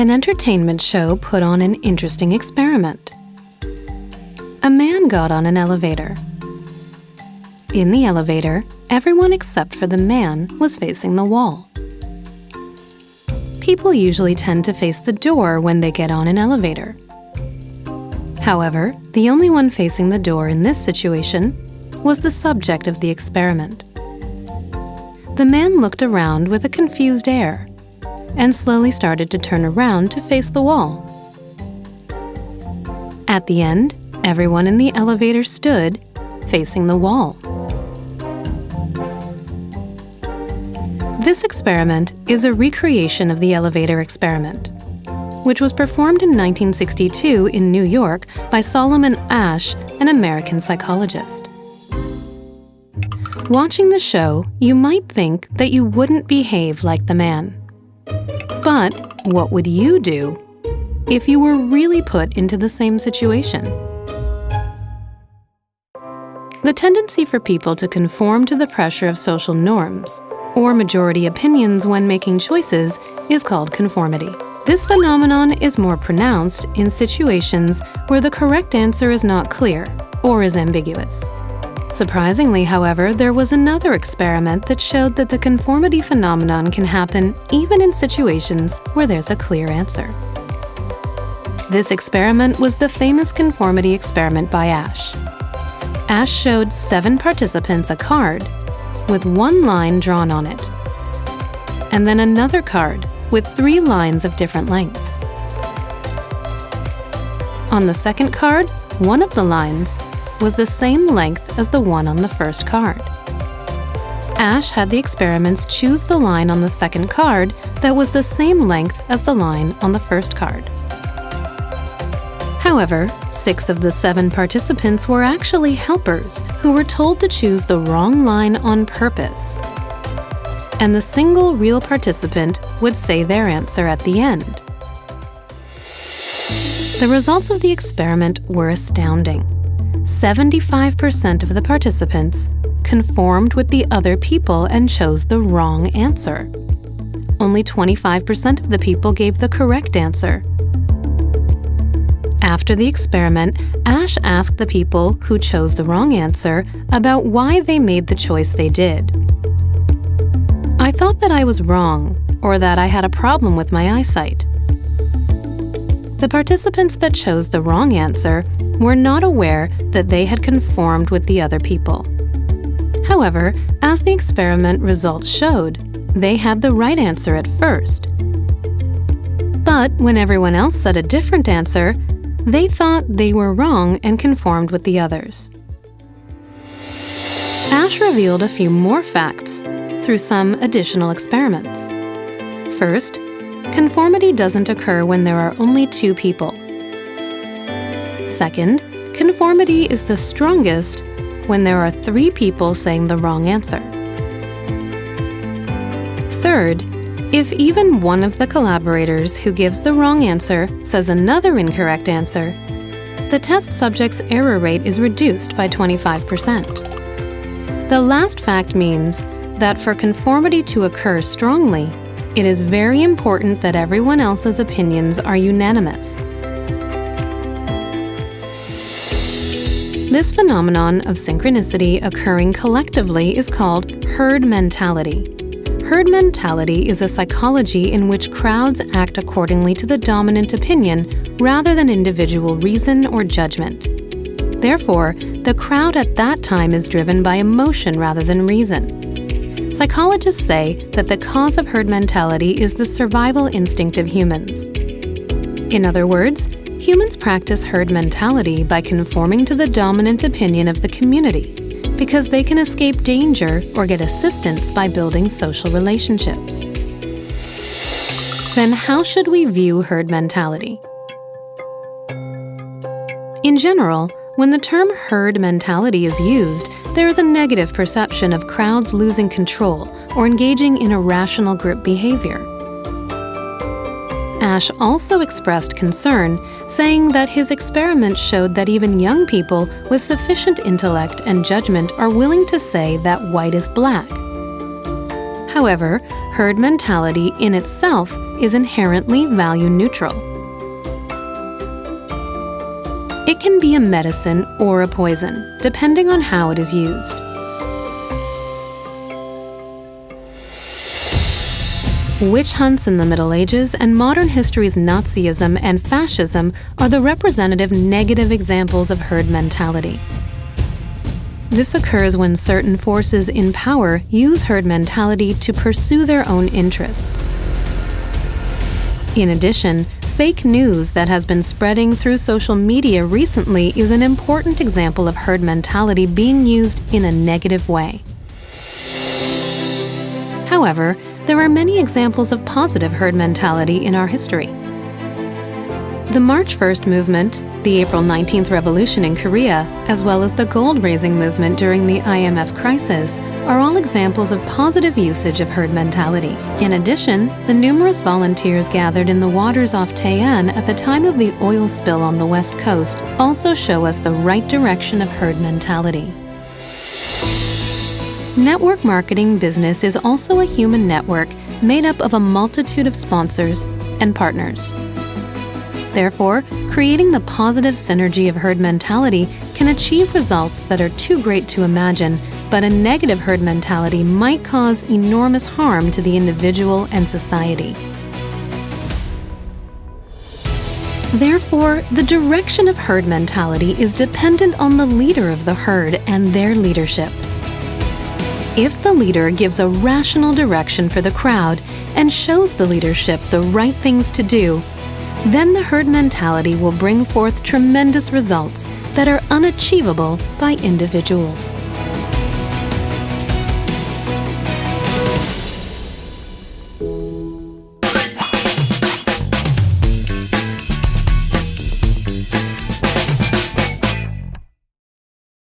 An entertainment show put on an interesting experiment. A man got on an elevator. In the elevator, everyone except for the man was facing the wall. People usually tend to face the door when they get on an elevator. However, the only one facing the door in this situation was the subject of the experiment. The man looked around with a confused air and slowly started to turn around to face the wall. At the end, everyone in the elevator stood, facing the wall. This experiment is a recreation of the elevator experiment, which was performed in 1962 in New York by Solomon Asch, an American psychologist. Watching the show, you might think that you wouldn't behave like the man. But what would you do if you were really put into the same situation? The tendency for people to conform to the pressure of social norms or majority opinions when making choices is called conformity. This phenomenon is more pronounced in situations where the correct answer is not clear or is ambiguous. Surprisingly, however, there was another experiment that showed that the conformity phenomenon can happen even in situations where there's a clear answer. This experiment was the famous conformity experiment by Asch. Asch showed 7 participants a card with 1 line drawn on it, and then another card with 3 lines of different lengths. On the second card, one of the lines was the same length as the one on the first card. Asch had the experiments choose the line on the second card that was the same length as the line on the first card. However, 6 of the 7 participants were actually helpers who were told to choose the wrong line on purpose. And the single real participant would say their answer at the end. The results of the experiment were astounding. 75% of the participants conformed with the other people and chose the wrong answer. Only 25% of the people gave the correct answer. After the experiment, Asch asked the people who chose the wrong answer about why they made the choice they did. I thought that I was wrong, or that I had a problem with my eyesight. The participants that chose the wrong answer were not aware that they had conformed with the other people. However, as the experiment results showed, they had the right answer at first. But when everyone else said a different answer, they thought they were wrong and conformed with the others. Asch revealed a few more facts through some additional experiments. First, conformity doesn't occur when there are only 2 people. Second, conformity is the strongest when there are 3 people saying the wrong answer. Third, if even one of the collaborators who gives the wrong answer says another incorrect answer, the test subject's error rate is reduced by 25%. The last fact means that for conformity to occur strongly, it is very important that everyone else's opinions are unanimous. This phenomenon of synchronicity occurring collectively is called herd mentality. Herd mentality is a psychology in which crowds act accordingly to the dominant opinion rather than individual reason or judgment. Therefore, the crowd at that time is driven by emotion rather than reason. Psychologists say that the cause of herd mentality is the survival instinct of humans. In other words, humans practice herd mentality by conforming to the dominant opinion of the community because they can escape danger or get assistance by building social relationships. Then how should we view herd mentality? In general, when the term herd mentality is used, there is a negative perception of crowds losing control or engaging in irrational group behavior. Asch also expressed concern, saying that his experiment showed that even young people with sufficient intellect and judgment are willing to say that white is black. However, herd mentality in itself is inherently value neutral. It can be a medicine or a poison, depending on how it is used. Witch hunts in the Middle Ages and modern history's Nazism and fascism are the representative negative examples of herd mentality. This occurs when certain forces in power use herd mentality to pursue their own interests. In addition, fake news that has been spreading through social media recently is an important example of herd mentality being used in a negative way. However, there are many examples of positive herd mentality in our history. The March 1st movement, the April 19th revolution in Korea, as well as the gold-raising movement during the IMF crisis, are all examples of positive usage of herd mentality. In addition, the numerous volunteers gathered in the waters off Taean at the time of the oil spill on the West Coast also show us the right direction of herd mentality. Network marketing business is also a human network made up of a multitude of sponsors and partners. Therefore, creating the positive synergy of herd mentality can achieve results that are too great to imagine, but a negative herd mentality might cause enormous harm to the individual and society. Therefore, the direction of herd mentality is dependent on the leader of the herd and their leadership. If the leader gives a rational direction for the crowd and shows the leadership the right things to do, then the herd mentality will bring forth tremendous results that are unachievable by individuals.